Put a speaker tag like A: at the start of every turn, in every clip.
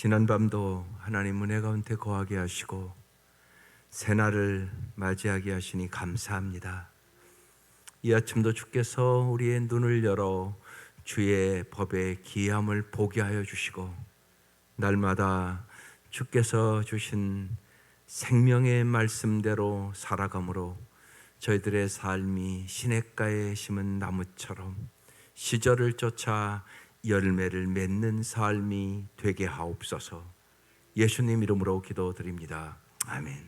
A: 지난밤도 하나님 은혜 가운데 거하게 하시고 새날을 맞이하게 하시니 감사합니다. 이 아침도 주께서 우리의 눈을 열어 주의 법의 기함을 보게 하여 주시고 날마다 주께서 주신 생명의 말씀대로 살아감으로 저희들의 삶이 시냇가에 심은 나무처럼 시절을 쫓아 열매를 맺는 삶이 되게 하옵소서. 예수님 이름으로 기도드립니다. 아멘.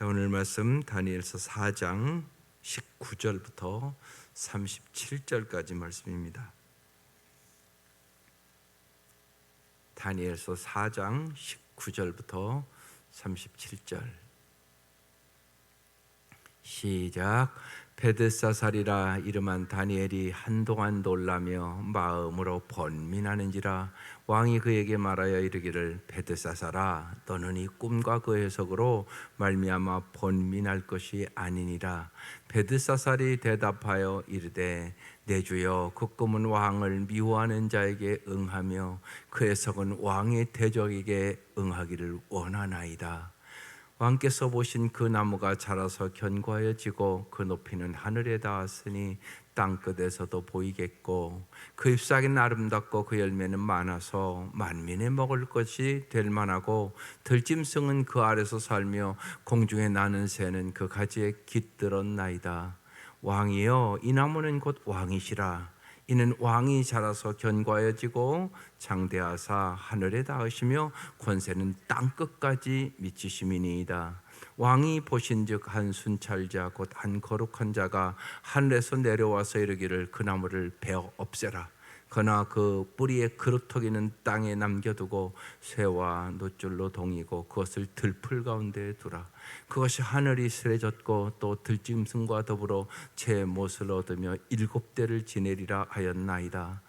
A: 오늘 말씀 다니엘서 4장 19절부터 37절까지 말씀입니다. 다니엘서 4장 19절부터 37절 시작. 벨드사살이라 이름한 다니엘이 한동안 놀라며 마음으로 번민하는지라 왕이 그에게 말하여 이르기를 벨드사살아 너는 이 꿈과 그 해석으로 말미암아 번민할 것이 아니니라. 벨드사살이 대답하여 이르되 내 주여 그 꿈은 왕을 미워하는 자에게 응하며 그 해석은 왕의 대적에게 응하기를 원하나이다. 왕께서 보신 그 나무가 자라서 견고하여 지고 그 높이는 하늘에 닿았으니 땅끝에서도 보이겠고 그 잎사귀는 아름답고 그 열매는 많아서 만민의 먹을 것이 될 만하고 들짐승은 그 아래서 살며 공중에 나는 새는 그 가지에 깃들었나이다. 왕이여 이 나무는 곧 왕이시라. 이는 왕이 자라서 견고하여지고 장대하사 하늘에 닿으시며 권세는 땅끝까지 미치심이니이다. 왕이 보신즉 한 순찰자 곧 한 거룩한 자가 하늘에서 내려와서 이르기를 그 나무를 베어 없애라. 그러나 그 뿌리에 그루터기는 땅에 남겨두고 새와 노줄로 동이고 그것을 들풀 가운데에 두라. 그것이 하늘이 스레졌고 또 들짐승과 더불어 제 못을 얻으며 7대를 지내리라 하였나이다.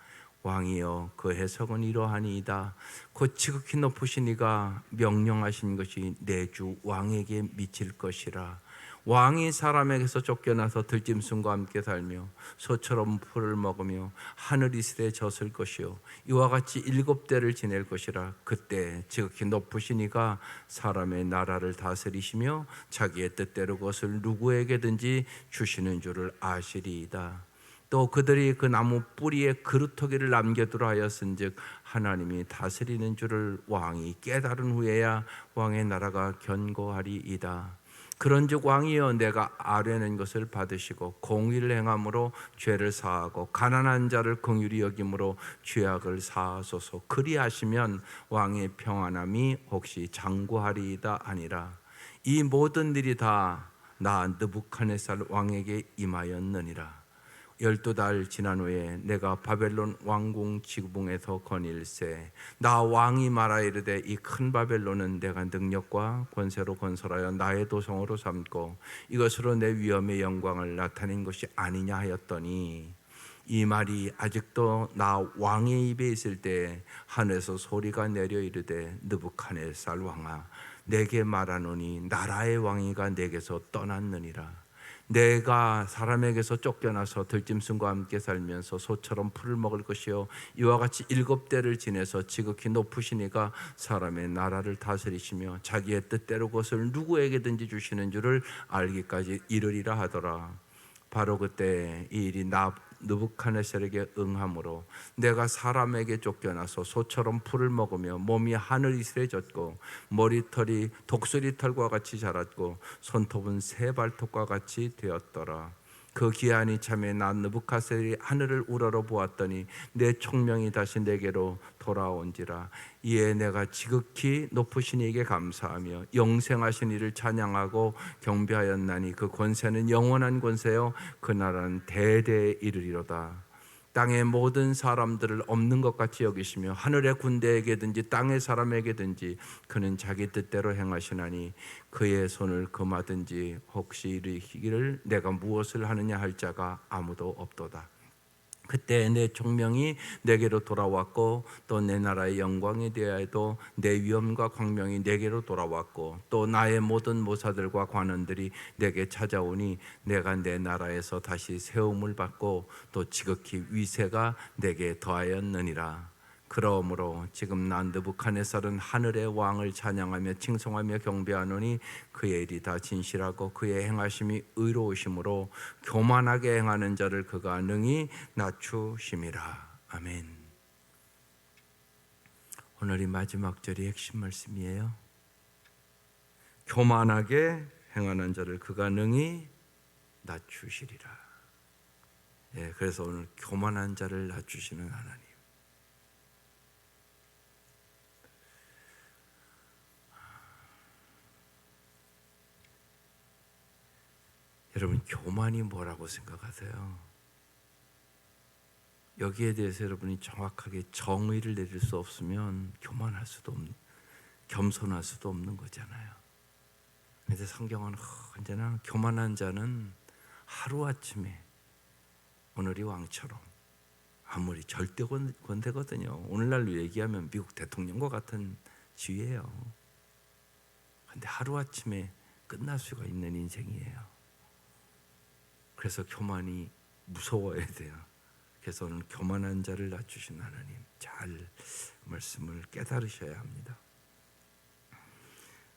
A: 왕이여 그 해석은 이러하니이다. 곧 지극히 높으신 이가 명령하신 것이 내 주 왕에게 미칠 것이라. 왕이 사람에게서 쫓겨나서 들짐승과 함께 살며 소처럼 풀을 먹으며 하늘 이슬에 젖을 것이요 이와 같이 7대를 지낼 것이라. 그때 지극히 높으신 이가 사람의 나라를 다스리시며 자기의 뜻대로 그것을 누구에게든지 주시는 줄을 아시리이다. 또 그들이 그 나무 뿌리에 그루터기를 남겨두라 하였은즉 하나님이 다스리는 줄을 왕이 깨달은 후에야 왕의 나라가 견고하리이다. 그런즉 왕이여 내가 아뢰는 것을 받으시고 공의를 행함으로 죄를 사하고 가난한 자를 긍휼히 여김으로 죄악을 사하소서. 그리하시면 왕의 평안함이 혹시 장구하리이다 아니라. 이 모든 일이 다 나 느부갓네살 왕에게 임하였느니라. 12달 지난 후에 내가 바벨론 왕궁 지붕에서 거닐세 나 왕이 말하 이르되 이 큰 바벨론은 내가 능력과 권세로 건설하여 나의 도성으로 삼고 이것으로 내 위엄의 영광을 나타낸 것이 아니냐 하였더니 이 말이 아직도 나 왕의 입에 있을 때 하늘에서 소리가 내려 이르되 느부갓네살 왕아 내게 말하노니 나라의 왕이가 내게서 떠났느니라. 내가 사람에게서 쫓겨나서 들짐승과 함께 살면서 소처럼 풀을 먹을 것이요 이와 같이 7대를 지내서 지극히 높으신 이가 사람의 나라를 다스리시며 자기의 뜻대로 그것을 누구에게든지 주시는 줄을 알기까지 이르리라 하더라. 바로 그때 이 일이 느부갓네살에게 응함으로 내가 사람에게 쫓겨나서 소처럼 풀을 먹으며 몸이 하늘 이슬에 젖고 머리털이 독수리털과 같이 자랐고 손톱은 새 발톱과 같이 되었더라. 그 기한이 참에 나 느부갓네살이 하늘을 우러러 보았더니 내 총명이 다시 내게로 돌아온지라. 이에 내가 지극히 높으신 이에게 감사하며 영생하신 이를 찬양하고 경배하였나니 그 권세는 영원한 권세요 그 나라는 대대에 이르리로다. 땅의 모든 사람들을 없는 것 같이 여기시며 하늘의 군대에게든지 땅의 사람에게든지 그는 자기 뜻대로 행하시나니 그의 손을 금하든지 혹시 일으키기를 내가 무엇을 하느냐 할 자가 아무도 없도다. 그때 내 총명이 내게로 돌아왔고 또 내 나라의 영광에 대하여도 내 위엄과 광명이 내게로 돌아왔고 또 나의 모든 모사들과 관원들이 내게 찾아오니 내가 내 나라에서 다시 세움을 받고 또 지극히 위세가 내게 더하였느니라. 그러므로 지금 나 느부갓네살은 하늘의 왕을 찬양하며 칭송하며 경배하노니 그의 일이 다 진실하고 그의 행하심이 의로우심으로 교만하게 행하는 자를 그가 능히 낮추심이라. 아멘. 오늘이 마지막 절이 핵심 말씀이에요. 교만하게 행하는 자를 그가 능히 낮추시리라. 그래서 오늘 교만한 자를 낮추시는 하나님. 여러분, 교만이 뭐라고 생각하세요? 여기에 대해서 여러분이 정확하게 정의를 내릴 수 없으면 교만할 수도 없는, 겸손할 수도 없는 거잖아요. 그런데 성경은 언제나 교만한 자는 하루아침에 오늘이 왕처럼, 아무리 절대 권대거든요. 오늘날로 얘기하면 미국 대통령과 같은 지위예요. 그런데 하루아침에 끝날 수가 있는 인생이에요. 그래서 교만이 무서워야 돼요. 그래서 오늘 교만한 자를 낮추신 하나님, 잘 말씀을 깨달으셔야 합니다.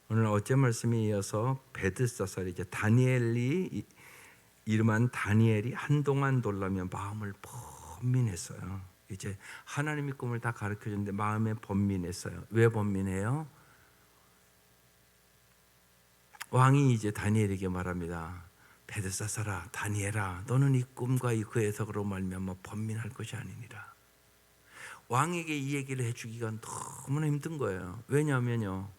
A: 오늘 어제 말씀에 이어서 베드사살이 이제 다니엘이 이름한 다니엘이 한동안 놀라며 마음을 번민했어요. 이제 하나님의 꿈을 다 가르쳐 줬는데 마음에 번민했어요. 왜 번민해요? 왕이 이제 다니엘에게 말합니다. 베드사살아, 다니엘아, 너는 이 꿈과 그 해석으로 말미암아 번민할 것이 아니니라. 왕에게 이 얘기를 해주기가 너무나 힘든 거예요. 왜냐하면요,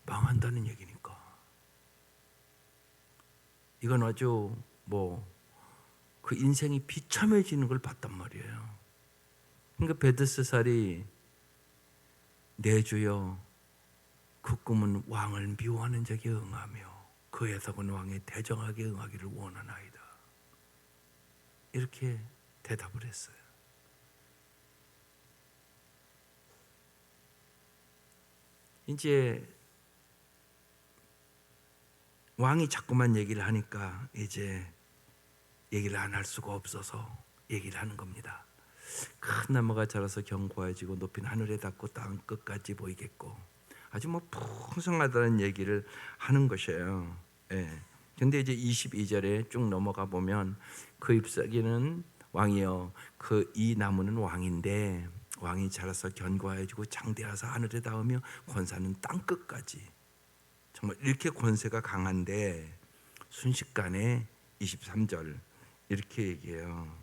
A: 망한다는 얘기니까. 이건 아주 그 인생이 비참해지는 걸 봤단 말이에요. 그러니까 베드사살이 내 주여, 그 꿈은 왕을 미워하는 자에게 응하며 그 해석은 왕의 대정하게 응하기를 원하나이다. 이렇게 대답을 했어요. 이제 왕이 자꾸만 얘기를 하니까 이제 얘기를 안 할 수가 없어서 얘기를 하는 겁니다. 큰 나무가 자라서 견고해지고 높이는 하늘에 닿고 땅 끝까지 보이겠고, 아주 풍성하다는 얘기를 하는 것이에요. 근데 이제 22절에 쭉 넘어가 보면 그 잎사귀는 왕이여, 이 나무는 왕인데 왕이 자라서 견고해지고 장대하사 하늘에 닿으며 권사는 땅 끝까지, 정말 이렇게 권세가 강한데 순식간에 23절 이렇게 얘기해요.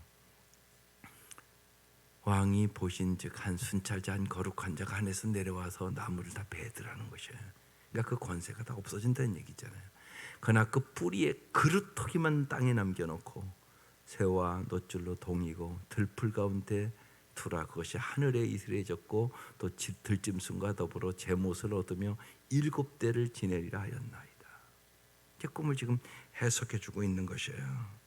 A: 왕이 보신즉 한 순찰자 한 거룩한 자가 하늘에서 내려와서 나무를 다 베들하는 것이에요. 그러니까 그 권세가 다 없어진다는 얘기잖아요. 그러나 그 뿌리에 그루터기만 땅에 남겨놓고 새와 놋줄로 동이고 들풀 가운데 두라. 그것이 하늘에 이슬해졌고 또 들짐승과 더불어 제못을 얻으며 7대를 지내리라 하였나이다. 이 꿈을 지금 해석해 주고 있는 것이에요.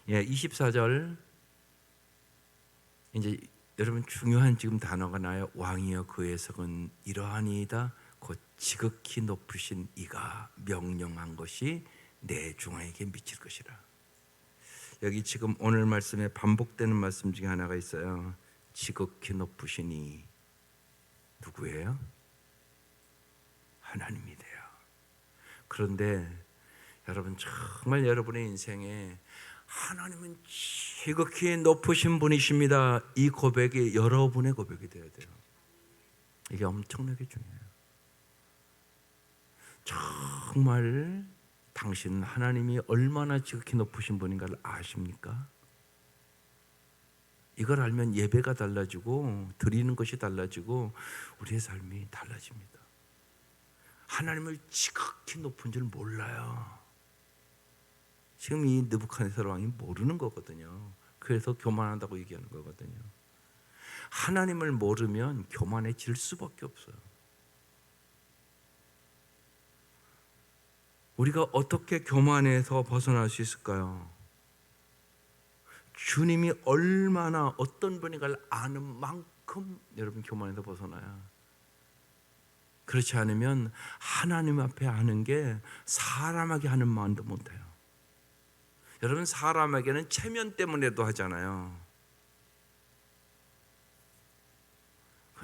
A: 24절 이제 여러분 중요한 지금 단어가 나요. 왕이여, 그 해석은 이러하니이다. 곧 지극히 높으신 이가 명령한 것이 내 중앙에게 미칠 것이라. 여기 지금 오늘 말씀에 반복되는 말씀 중에 하나가 있어요. 지극히 높으신 이 누구예요? 하나님이 돼요. 그런데 여러분, 정말 여러분의 인생에 하나님은 지극히 높으신 분이십니다, 이 고백이 여러분의 고백이 되어야 돼요. 이게 엄청나게 중요해요. 정말 당신은 하나님이 얼마나 지극히 높으신 분인가를 아십니까? 이걸 알면 예배가 달라지고 드리는 것이 달라지고 우리의 삶이 달라집니다. 하나님을 지극히 높은 줄 몰라요. 지금 이 느부갓네살 왕이 모르는 거거든요. 그래서 교만한다고 얘기하는 거거든요. 하나님을 모르면 교만해질 수밖에 없어요. 우리가 어떻게 교만에서 벗어날 수 있을까요? 주님이 얼마나 어떤 분인가를 아는 만큼 여러분 교만에서 벗어나야. 그렇지 않으면 하나님 앞에 하는 게 사람에게 하는 마음도 못해요. 여러분, 사람에게는 체면 때문에도 하잖아요.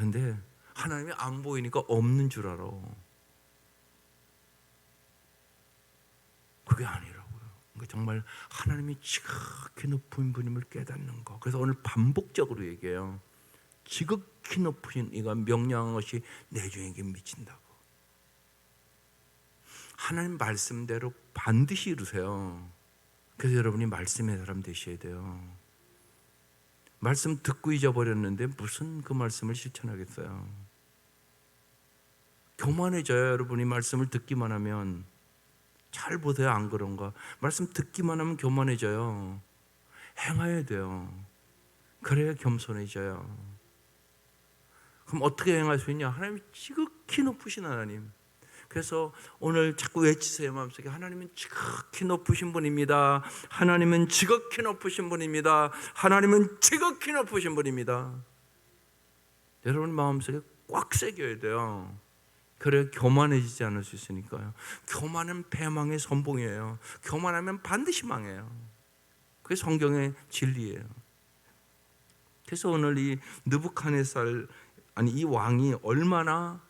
A: 그런데 하나님이 안 보이니까 없는 줄 알아. 그게 아니라고요. 그러니까 정말 하나님이 지극히 높은 분임을 깨닫는 거. 그래서 오늘 반복적으로 얘기해요. 지극히 높으신 이가 명령한 것이 내 중에게 미친다고. 하나님 말씀대로 반드시 이루세요. 그래서 여러분이 말씀의 사람 되셔야 돼요. 말씀 듣고 잊어버렸는데 무슨 그 말씀을 실천하겠어요? 교만해져요. 여러분이 말씀을 듣기만 하면. 잘 보세요. 안 그런가? 말씀 듣기만 하면 교만해져요. 행해야 돼요. 그래야 겸손해져요. 그럼 어떻게 행할 수 있냐? 하나님이 지극히 높으신 하나님. 그래서 오늘 자꾸 외치세요. 마음속에 하나님은 지극히 높으신 분입니다. 하나님은 지극히 높으신 분입니다. 하나님은 지극히 높으신 분입니다. 여러분 마음속에 꽉 새겨야 돼요. 그래 교만해지지 않을 수 있으니까요. 교만은 패망의 선봉이에요. 교만하면 반드시 망해요. 그게 성경의 진리예요. 그래서 오늘 이 느부갓네살 이 왕이 얼마나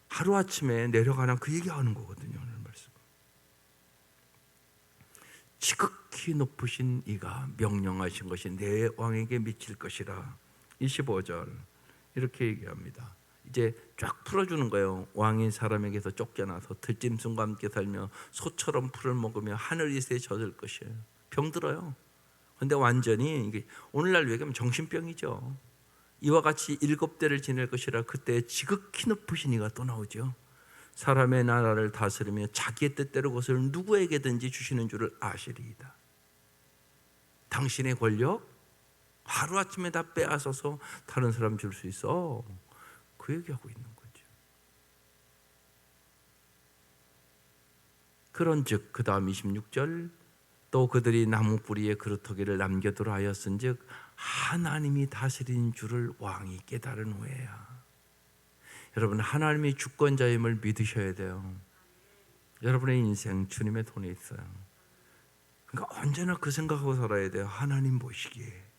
A: 하루아침에 내려가나 그 얘기하는 거거든요. 오늘 말씀. 지극히 높으신 이가 명령하신 것이 내 왕에게 미칠 것이라. 25절 이렇게 얘기합니다. 이제 쫙 풀어주는 거예요. 왕이 사람에게서 쫓겨나서 들짐승과 함께 살며 소처럼 풀을 먹으며 하늘이새 젖을 것이에요. 병들어요. 그런데 완전히 이게 오늘날 얘기하면 정신병이죠. 이와 같이 7대를 지낼 것이라. 그때 지극히 높으신 이가 또 나오죠. 사람의 나라를 다스리며 자기의 뜻대로 그것을 누구에게든지 주시는 줄을 아시리이다. 당신의 권력 하루아침에 다 빼앗아서 다른 사람 줄 수 있어. 그 얘기하고 있는 거죠. 그런즉 그 다음 26절 또 그들이 나무 뿌리에 그루터기를 남겨두라 하였은즉 하나님이 다스린 줄을 왕이 깨달은 후에야. 여러분 하나님이 주권자임을 믿으셔야 돼요. 여러분의 인생 주님의 손에 있어요. 그러니까 언제나 그 생각하고 살아야 돼요. 하나님 보시기에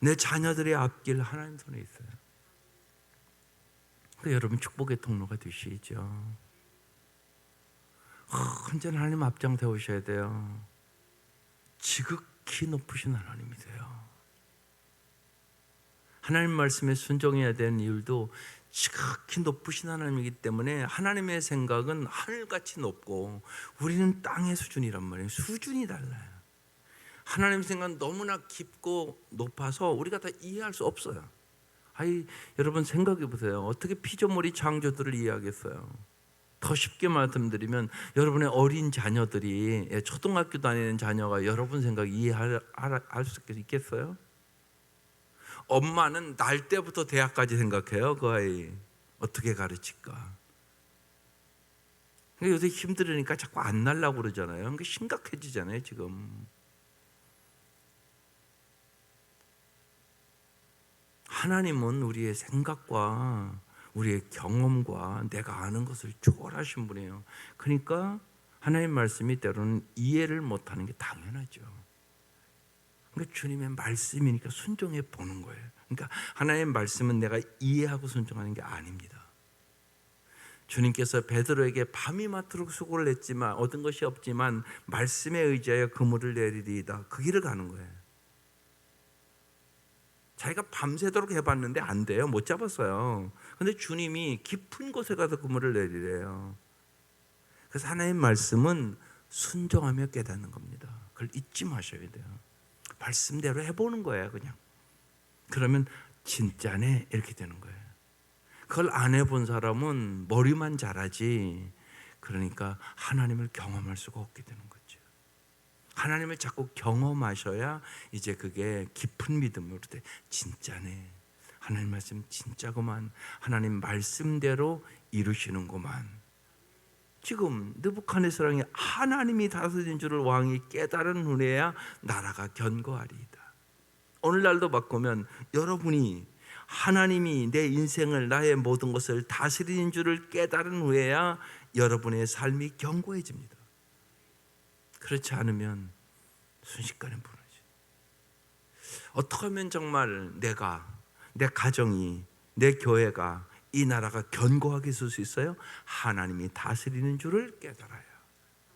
A: 내 자녀들의 앞길 하나님 손에 있어요. 그러니까 여러분 축복의 통로가 되시죠. 언제나 하나님 앞장 세우셔야 돼요. 지극히 높으신 하나님이세요. 하나님 말씀에 순종해야 되는 이유도 지극히 높으신 하나님이기 때문에 하나님의 생각은 하늘같이 높고 우리는 땅의 수준이란 말이에요. 수준이 달라요. 하나님 생각은 너무나 깊고 높아서 우리가 다 이해할 수 없어요. 여러분 생각해 보세요. 어떻게 피조물이 창조들을 이해하겠어요? 더 쉽게 말씀드리면 여러분의 어린 자녀들이 초등학교 다니는 자녀가 여러분 생각 이해할 수 있겠어요? 엄마는 날 때부터 대학까지 생각해요. 그 아이 어떻게 가르칠까? 요새 힘들으니까 자꾸 안 날라고 그러잖아요. 그러니까 심각해지잖아요 지금. 하나님은 우리의 생각과 우리의 경험과 내가 아는 것을 초월하신 분이에요. 그러니까 하나님 말씀이 때로는 이해를 못하는 게 당연하죠. 그러니까 주님의 말씀이니까 순종해 보는 거예요. 그러니까 하나님의 말씀은 내가 이해하고 순종하는 게 아닙니다. 주님께서 베드로에게 밤이 맞도록 수고를 했지만 얻은 것이 없지만 말씀에 의지하여 그물을 내리리이다. 그 길을 가는 거예요. 자기가 밤새도록 해봤는데 안 돼요. 못 잡았어요. 그런데 주님이 깊은 곳에 가서 그물을 내리래요. 그래서 하나님의 말씀은 순종하며 깨닫는 겁니다. 그걸 잊지 마셔야 돼요. 말씀대로 해보는 거예요. 그냥. 그러면 진짜네 이렇게 되는 거예요. 그걸 안 해본 사람은 머리만 잘하지 그러니까 하나님을 경험할 수가 없게 되는 거죠. 하나님을 자꾸 경험하셔야 이제 그게 깊은 믿음으로 돼. 진짜네. 하나님 말씀 진짜구만. 하나님 말씀대로 이루시는구만. 지금 느부갓네살 왕이 하나님이 다스린 줄을 왕이 깨달은 후에야 나라가 견고하리이다. 오늘날도 바꾸면 여러분이 하나님이 내 인생을 나의 모든 것을 다스리는 줄을 깨달은 후에야 여러분의 삶이 견고해집니다. 그렇지 않으면 순식간에 무너져. 어떻게 하면 정말 내가, 내 가정이, 내 교회가, 이 나라가 견고하게 있을 수 있어요? 하나님이 다스리는 줄을 깨달아요.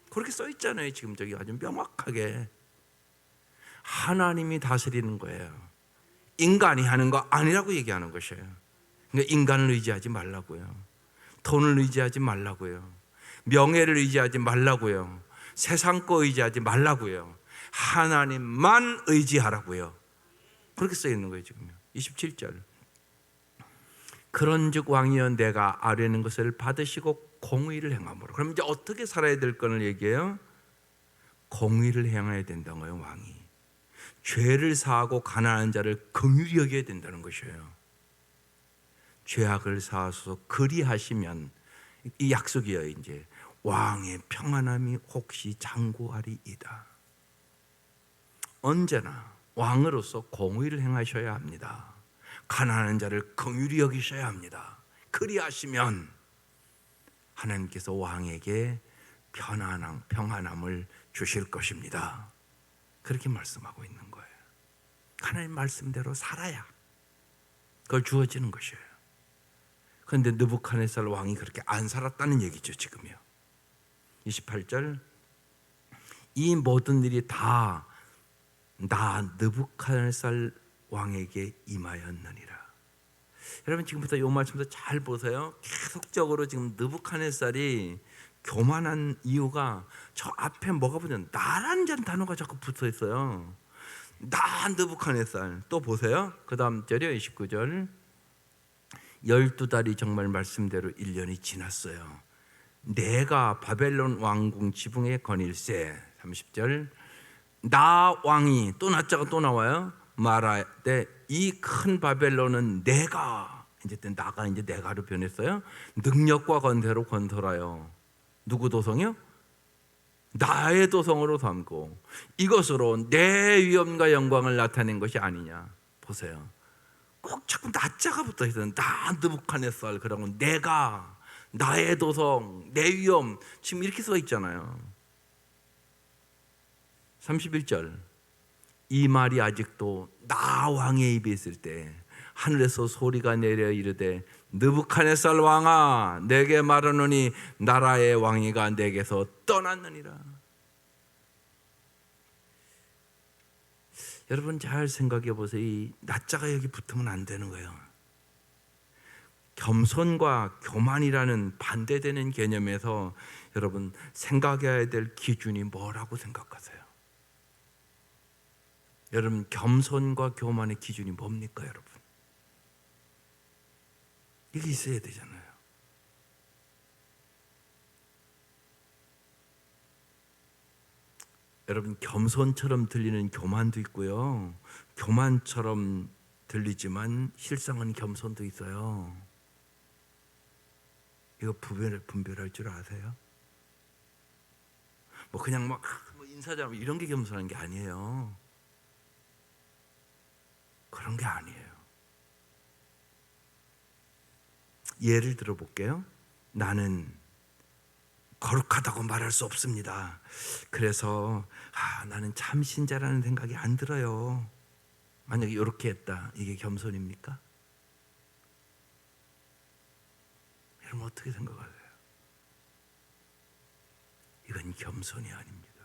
A: 그렇게 써 있잖아요. 지금 저기 아주 명확하게 하나님이 다스리는 거예요. 인간이 하는 거 아니라고 얘기하는 것이에요. 그러니까 인간을 의지하지 말라고요. 돈을 의지하지 말라고요. 명예를 의지하지 말라고요. 세상 거 의지하지 말라고요. 하나님만 의지하라고요. 그렇게 써 있는 거예요. 지금 27절. 그런즉 왕이여 내가 아뢰는 것을 받으시고 공의를 행함으로. 그럼 이제 어떻게 살아야 될 거를 얘기해요? 공의를 행해야 된다는 거예요. 왕이 죄를 사하고 가난한 자를 긍휼히 여겨야 된다는 것이에요. 죄악을 사하소서 그리하시면, 이 약속이에요. 이제 왕의 평안함이 혹시 장구하리이다. 언제나 왕으로서 공의를 행하셔야 합니다. 가난한 자를 긍휼히 여기셔야 합니다. 그리하시면 하나님께서 왕에게 평안함을 주실 것입니다. 그렇게 말씀하고 있는 거예요. 하나님 말씀대로 살아야 그걸 주어지는 것이에요. 그런데 느부갓네살 왕이 그렇게 안 살았다는 얘기죠. 지금요. 28절. 이 모든 일이 다 나 느부갓네살 왕에게 임하였느니라. 여러분 지금부터 이 말씀도 잘 보세요. 계속적으로 지금 느부갓네살이 교만한 이유가 저 앞에 뭐가 붙는 나라는 단어가 자꾸 붙어 있어요. 나 느부갓네살. 또 보세요. 그 다음 절이요. 29절. 12달이 정말 말씀대로 1년이 지났어요. 내가 바벨론 왕궁 지붕에 거닐세. 30절. 나 왕이, 또 나자가 또 나와요. 말하되 이 큰 바벨론은 내가, 이제 나가 이제 내가로 변했어요. 능력과 권세로 건설하여. 누구 도성이요? 나의 도성으로 삼고 이것으로 내 위엄과 영광을 나타낸 것이 아니냐. 보세요. 꼭 자꾸 나자가 붙어 있어요. 나 느부갓네살. 그러고 내가, 나의 도성, 내 위엄, 지금 이렇게 써 있잖아요. 31절. 이 말이 아직도 나 왕의 입에 있을 때 하늘에서 소리가 내려 이르되 느부갓네살 왕아 내게 말하노니 나라의 왕위가 내게서 떠났느니라. 여러분 잘 생각해 보세요. 이 나자가 여기 붙으면 안 되는 거예요. 겸손과 교만이라는 반대되는 개념에서 여러분 생각해야 될 기준이 뭐라고 생각하세요? 여러분 겸손과 교만의 기준이 뭡니까 여러분? 이게 있어야 되잖아요. 여러분 겸손처럼 들리는 교만도 있고요. 교만처럼 들리지만 실상은 겸손도 있어요. 이거 분별할 줄 아세요? 뭐 그냥 막 인사자면 이런 게 겸손한 게 아니에요. 그런 게 아니에요. 예를 들어 볼게요. 나는 거룩하다고 말할 수 없습니다. 그래서 나는 참 신자라는 생각이 안 들어요. 만약에 이렇게 했다. 이게 겸손입니까? 여러분 어떻게 생각하세요? 이건 겸손이 아닙니다.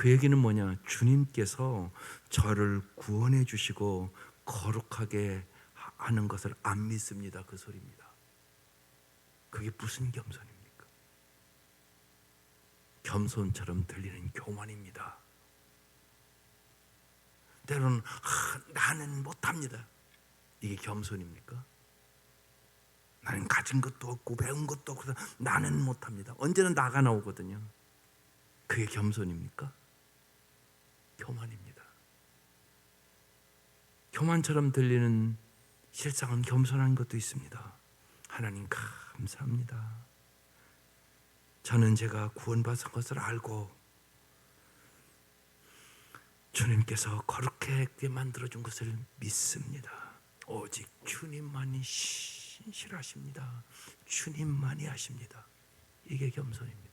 A: 그 얘기는 뭐냐? 주님께서 저를 구원해 주시고 거룩하게 하는 것을 안 믿습니다. 그 소리입니다. 그게 무슨 겸손입니까? 겸손처럼 들리는 교만입니다. 때로는 나는 못합니다. 이게 겸손입니까? 나는 가진 것도 없고 배운 것도 없고 나는 못합니다. 언제나 나가 나오거든요. 그게 겸손입니까? 교만입니다. 교만처럼 들리는 실상은 겸손한 것도 있습니다. 하나님 감사합니다. 저는 제가 구원받은 것을 알고 주님께서 거룩하게 만들어준 것을 믿습니다. 오직 주님만이 신실하십니다. 주님만이 하십니다. 이게 겸손입니다.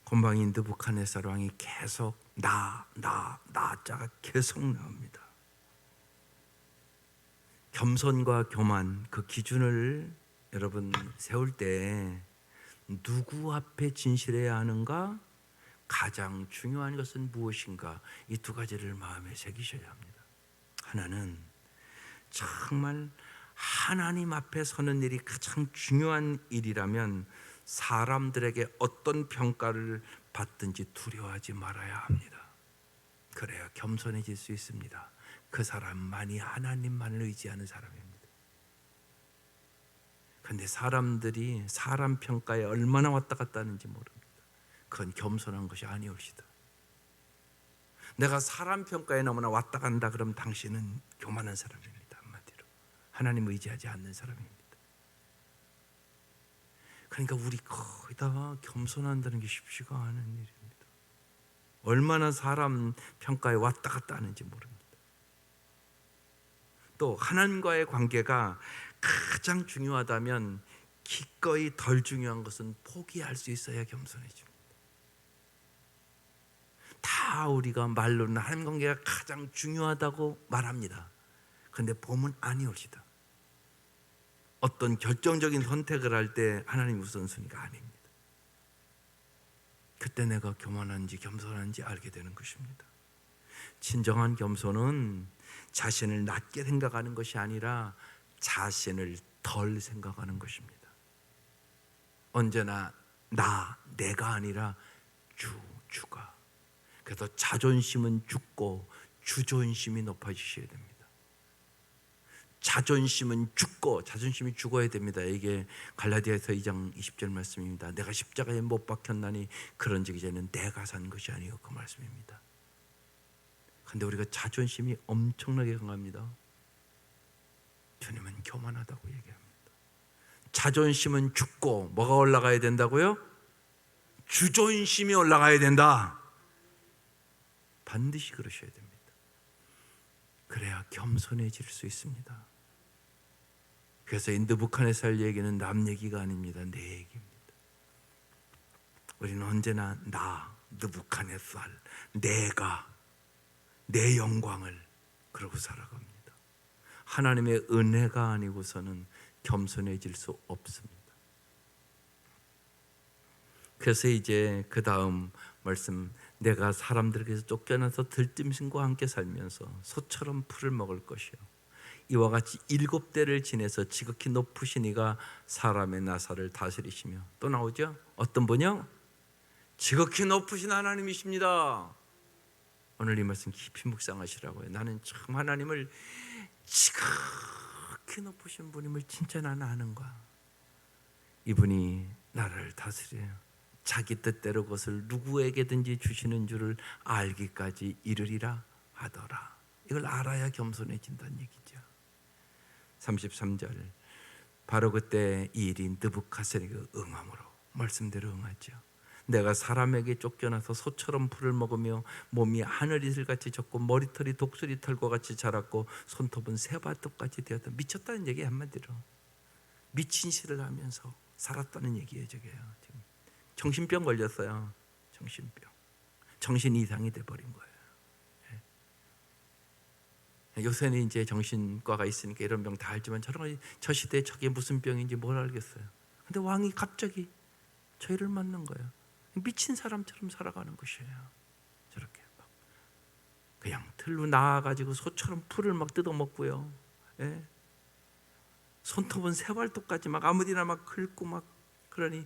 A: 곰방인 느부갓네살 왕이 계속 나자가 계속 나옵니다. 겸손과 교만, 그 기준을 여러분 세울 때 누구 앞에 진실해야 하는가? 가장 중요한 것은 무엇인가? 이 두 가지를 마음에 새기셔야 합니다. 하나는 정말 하나님 앞에 서는 일이 가장 중요한 일이라면 사람들에게 어떤 평가를 받든지 두려워하지 말아야 합니다. 그래야 겸손해질 수 있습니다. 그 사람만이 하나님만을 의지하는 사람입니다. 그런데 사람들이 사람 평가에 얼마나 왔다 갔다 하는지 모릅니다. 그건 겸손한 것이 아니올시다. 내가 사람 평가에 너무나 왔다 간다 그러면 당신은 교만한 사람입니다. 한마디로 하나님 의지하지 않는 사람입니다. 그러니까 우리 거의 다 겸손한다는 게 쉽지가 않은 일입니다. 얼마나 사람 평가에 왔다 갔다 하는지 모릅니다. 또 하나님과의 관계가 가장 중요하다면 기꺼이 덜 중요한 것은 포기할 수 있어야 겸손해집니다. 다 우리가 말로는 하나님 관계가 가장 중요하다고 말합니다. 그런데 보면 아니올시다. 어떤 결정적인 선택을 할 때 하나님 우선순위가 아닙니다. 그때 내가 교만한지 겸손한지 알게 되는 것입니다. 진정한 겸손은 자신을 낮게 생각하는 것이 아니라 자신을 덜 생각하는 것입니다. 언제나 내가 아니라 주가. 그래서 자존심은 죽고 주존심이 높아지셔야 됩니다. 자존심은 죽고 자존심이 죽어야 됩니다. 이게 갈라디아서 2장 20절 말씀입니다. 내가 십자가에 못 박혔나니 그런즉 이제는 내가 산 것이 아니요 그 말씀입니다. 그런데 우리가 자존심이 엄청나게 강합니다. 주님은 교만하다고 얘기합니다. 자존심은 죽고 뭐가 올라가야 된다고요? 주존심이 올라가야 된다. 반드시 그러셔야 됩니다. 그래야 겸손해질 수 있습니다. 그래서 이 느부갓네살 얘기는 남 얘기가 아닙니다. 내 얘기입니다. 우리는 언제나 느부갓네살, 내가 내 영광을 그러고 살아갑니다. 하나님의 은혜가 아니고서는 겸손해질 수 없습니다. 그래서 이제 그 다음 말씀, 내가 사람들에게서 쫓겨나서 들짐승과 함께 살면서 소처럼 풀을 먹을 것이요 이와 같이 7대를 지내서 지극히 높으신 이가 사람의 나사를 다스리시며, 또 나오죠? 어떤 분이요? 지극히 높으신 하나님이십니다. 오늘 이 말씀 깊이 묵상하시라고요. 나는 참 하나님을 지극히 높으신 분임을 진짜 나는 아는가. 이분이 나를 다스려요. 자기 뜻대로 그것을 누구에게든지 주시는 줄을 알기까지 이르리라 하더라. 이걸 알아야 겸손해진다는 얘기죠. 33절, 바로 그때 이 일이 느부갓네살에게 응함으로, 말씀대로 응하죠. 내가 사람에게 쫓겨나서 소처럼 풀을 먹으며 몸이 하늘이슬같이 졌고 머리털이 독수리털과 같이 자랐고 손톱은 새발톱같이 되었다. 미쳤다는 얘기 한마디로 미친 시를 하면서 살았다는 얘기예요. 저게요. 지금 정신병 걸렸어요. 정신병, 정신 이상이 돼버린 거예요. 요새는 이제 정신과가 있으니까 이런 병 다 알지만 저 시대에 저게 무슨 병인지 뭘 알겠어요. 근데 왕이 갑자기 저희를 만난 거예요. 미친 사람처럼 살아가는 것이에요. 저렇게 막 그냥 틀로 나와가지고 소처럼 풀을 막 뜯어먹고요. 예? 손톱은 새발톱까지 막 아무데나 막 긁고 막, 그러니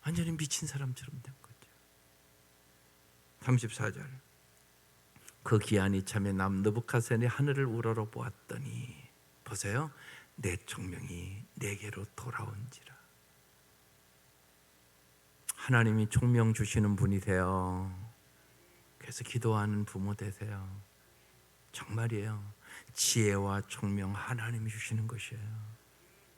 A: 완전히 미친 사람처럼 된 거죠. 34절, 그 기한 이참에 남 느부갓네살이 하늘을 우러러 보았더니, 보세요, 내 총명이 내게로 돌아온지라. 하나님이 총명 주시는 분이세요. 그래서 기도하는 부모 되세요. 정말이에요. 지혜와 총명 하나님이 주시는 것이에요.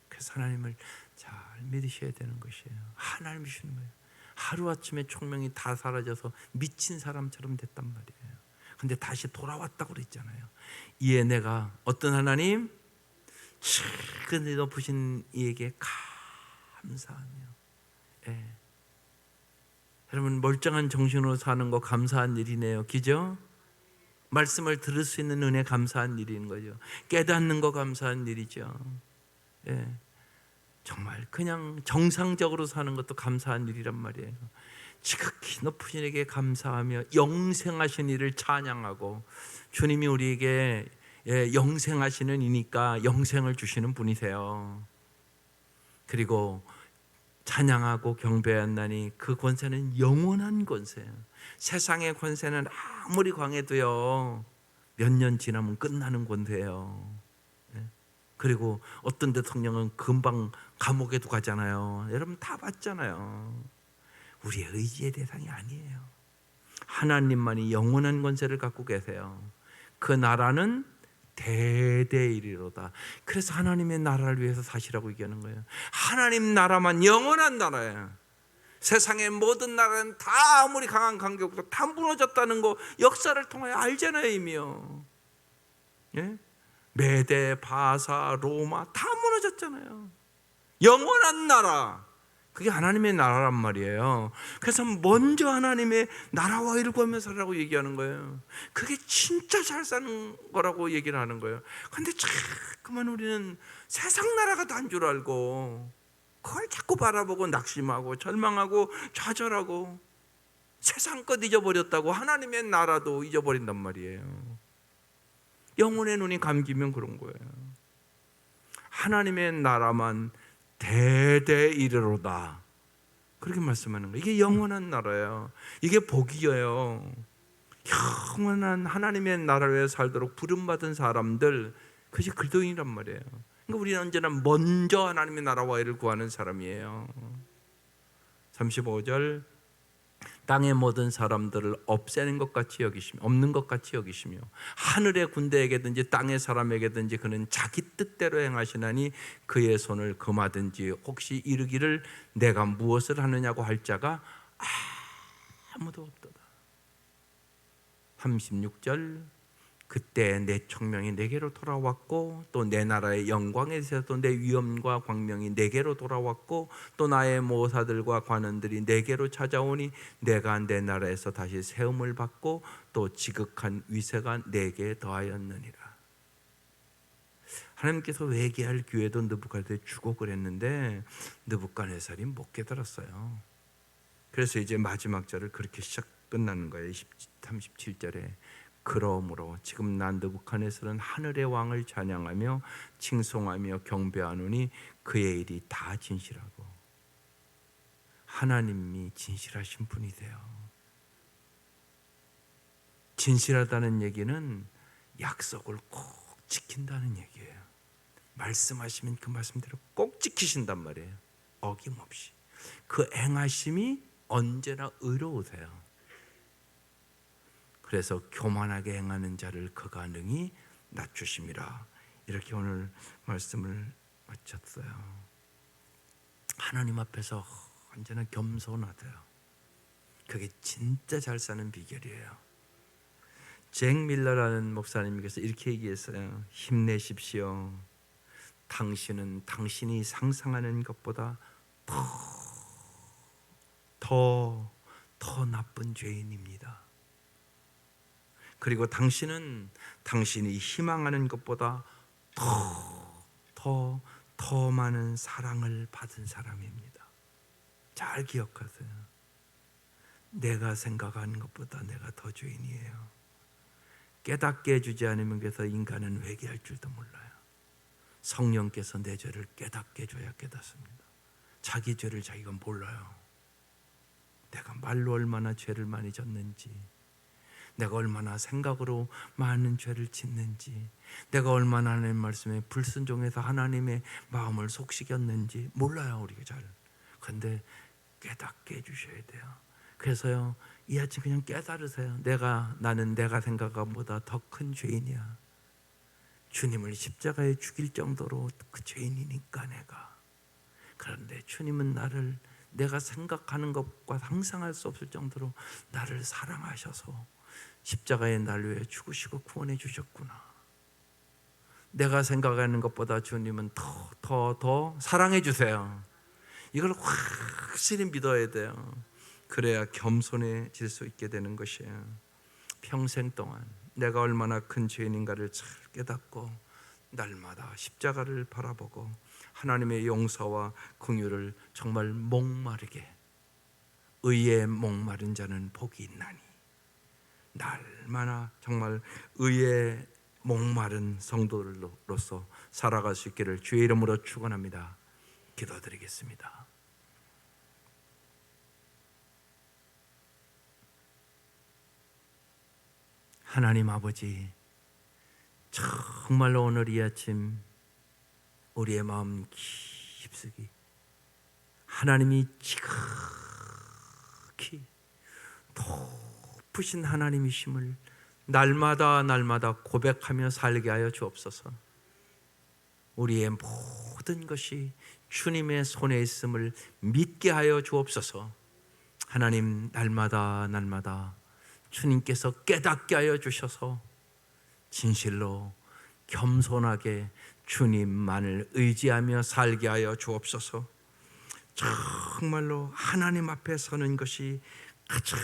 A: 그래서 하나님을 잘 믿으셔야 되는 것이에요. 하나님이 주시는 거예요. 하루아침에 총명이 다 사라져서 미친 사람처럼 됐단 말이에요. 근데 다시 돌아왔다고 그랬잖아요. 이에 내가 어떤 하나님? 지극히 높으신 이에게 감사하며. 예. 여러분, 멀쩡한 정신으로 사는 거 감사한 일이네요. 그죠? 말씀을 들을 수 있는 은혜 감사한 일인 거죠. 깨닫는 거 감사한 일이죠. 예. 정말 그냥 정상적으로 사는 것도 감사한 일이란 말이에요. 지극히 높으신 이에게 감사하며 영생하신 이를 찬양하고, 주님이 우리에게 영생하시는 이니까 영생을 주시는 분이세요. 그리고 찬양하고 경배한다니 그 권세는 영원한 권세예요. 세상의 권세는 아무리 강해도요, 몇 년 지나면 끝나는 권세예요. 그리고 어떤 대통령은 금방 감옥에도 가잖아요. 여러분 다 봤잖아요. 우리의 의지의 대상이 아니에요. 하나님만이 영원한 권세를 갖고 계세요. 그 나라는 대대이리로다. 그래서 하나님의 나라를 위해서 사시라고 얘기하는 거예요. 하나님 나라만 영원한 나라예요. 세상의 모든 나라는 다 아무리 강한 강국도 다 무너졌다는 거 역사를 통하여 알잖아요, 이미요. 예? 메데, 바사, 로마 다 무너졌잖아요. 영원한 나라, 그게 하나님의 나라란 말이에요. 그래서 먼저 하나님의 나라와 일을 구하며 살라고 얘기하는 거예요. 그게 진짜 잘 사는 거라고 얘기를 하는 거예요. 그런데 자꾸만 우리는 세상 나라가 단 줄 알고 그걸 자꾸 바라보고 낙심하고 절망하고 좌절하고 세상 것 잊어버렸다고 하나님의 나라도 잊어버린단 말이에요. 영혼의 눈이 감기면 그런 거예요. 하나님의 나라만 대대 이르로다, 그렇게 말씀하는 거예요. 이게 영원한 나라예요. 이게 복이에요. 영원한 하나님의 나라를 위해 살도록 부름받은 사람들, 그것이 그리스도인이란 말이에요. 그러니까 우리는 언제나 먼저 하나님의 나라와 일을 구하는 사람이에요. 35절, 땅의 모든 사람들을 없애는 것 같이 여기시며, 없는 것 같이 여기시며, 하늘의 군대에게든지 땅의 사람에게든지 그는 자기 뜻대로 행하시나니 그의 손을 금하든지 혹시 이르기를 내가 무엇을 하느냐고 할 자가 아무도 없도다. 36절, 그때 내 총명이 내게로 돌아왔고 또 내 나라의 영광에 대해서도 내 위엄과 광명이 내게로 돌아왔고 또 나의 모사들과 관원들이 내게로 찾아오니 내가 내 나라에서 다시 세움을 받고 또 지극한 위세가 내게 더하였느니라. 하나님께서 회개할 기회도 느부갓네살에 주고 그랬는데 느부갓네살이 못 깨달았어요. 그래서 이제 마지막 절을 그렇게 끝나는 거예요. 37절에 그러므로 지금 난 느부갓네살은 하늘의 왕을 찬양하며 칭송하며 경배하노니 그의 일이 다 진실하고, 하나님이 진실하신 분이세요. 진실하다는 얘기는 약속을 꼭 지킨다는 얘기예요. 말씀하시면 그 말씀대로 꼭 지키신단 말이에요. 어김없이. 그 행하심이 언제나 의로우세요. 그래서 교만하게 행하는 자를 그가 능히 낮추심이라. 이렇게 오늘 말씀을 마쳤어요. 하나님 앞에서 언제나 겸손하세요. 그게 진짜 잘 사는 비결이에요. 잭 밀러라는 목사님께서 이렇게 얘기했어요. 힘내십시오. 당신은 당신이 상상하는 것보다 더 나쁜 죄인입니다. 그리고 당신은 당신이 희망하는 것보다 더 많은 사랑을 받은 사람입니다. 잘 기억하세요. 내가 생각하는 것보다 내가 더 죄인이에요. 깨닫게 해주지 않으면 그래서 인간은 회개할 줄도 몰라요. 성령께서 내 죄를 깨닫게 해줘야 깨닫습니다. 자기 죄를 자기가 몰라요. 내가 말로 얼마나 죄를 많이 졌는지, 내가 얼마나 생각으로 많은 죄를 짓는지, 내가 얼마나 하나님 말씀에 불순종해서 하나님의 마음을 속삭였는지 몰라요, 우리가 잘. 그런데 깨닫게 해주셔야 돼요. 그래서요, 이 아침 그냥 깨달으세요. 나는 내가 생각한 것보다 더 큰 죄인이야. 주님을 십자가에 죽일 정도로 그 죄인이니까 내가. 그런데 주님은 나를 내가 생각하는 것과 상상할 수 없을 정도로 나를 사랑하셔서 십자가에 나를 위해 죽으시고 구원해 주셨구나. 내가 생각하는 것보다 주님은 더 사랑해 주세요. 이걸 확실히 믿어야 돼요. 그래야 겸손해질 수 있게 되는 것이에요. 평생 동안 내가 얼마나 큰 죄인인가를 잘 깨닫고 날마다 십자가를 바라보고 하나님의 용서와 긍휼을 정말 목마르게, 의에 목마른 자는 복이 있나니, 날마다 정말 의에 목마른 성도로서 살아갈 수 있기를 주의 이름으로 축원합니다. 기도드리겠습니다. 하나님 아버지, 정말로 오늘 이 아침 우리의 마음 깊숙이 하나님이 지극히 높으신 하나님이심을 날마다 고백하며 살게 하여 주옵소서. 우리의 모든 것이 주님의 손에 있음을 믿게 하여 주옵소서. 하나님, 날마다 주님께서 깨닫게 하여 주셔서 진실로 겸손하게 주님만을 의지하며 살게 하여 주옵소서. 정말로 하나님 앞에 서는 것이 가장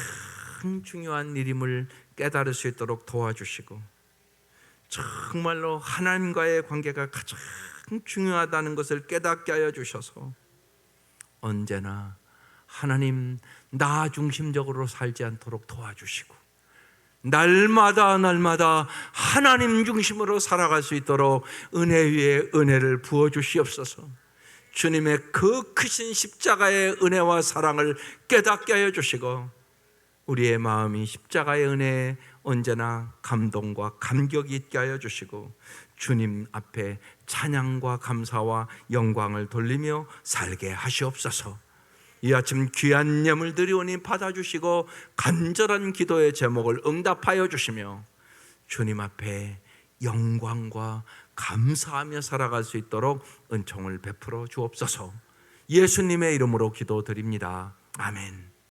A: 중요한 일임을 깨달을 수 있도록 도와주시고, 정말로 하나님과의 관계가 가장 중요하다는 것을 깨닫게 하여 주셔서 언제나 하나님 나 중심적으로 살지 않도록 도와주시고, 날마다 하나님 중심으로 살아갈 수 있도록 은혜 위에 은혜를 부어주시옵소서. 주님의 그 크신 십자가의 은혜와 사랑을 깨닫게 하여 주시고, 우리의 마음이 십자가의 은혜에 언제나 감동과 감격이 있게 하여 주시고, 주님 앞에 찬양과 감사와 영광을 돌리며 살게 하시옵소서. 이 아침 귀한 예물 드리오니 받아주시고 간절한 기도의 제목을 응답하여 주시며 주님 앞에 영광과 감사하며 살아갈 수 있도록 은총을 베풀어 주옵소서. 예수님의 이름으로 기도드립니다. 아멘.